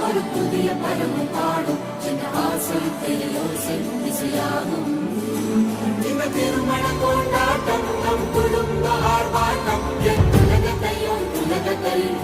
ஒரு புதிய பருவம் பாடும் சின்ன ஆசை பெரியோசை இசையாகும். இந்த திருமண கொண்டாட்டம் நம் குடும்ப ஆர்ப்பாட்டம் என் உலகத்தையும் உலகத்தையும்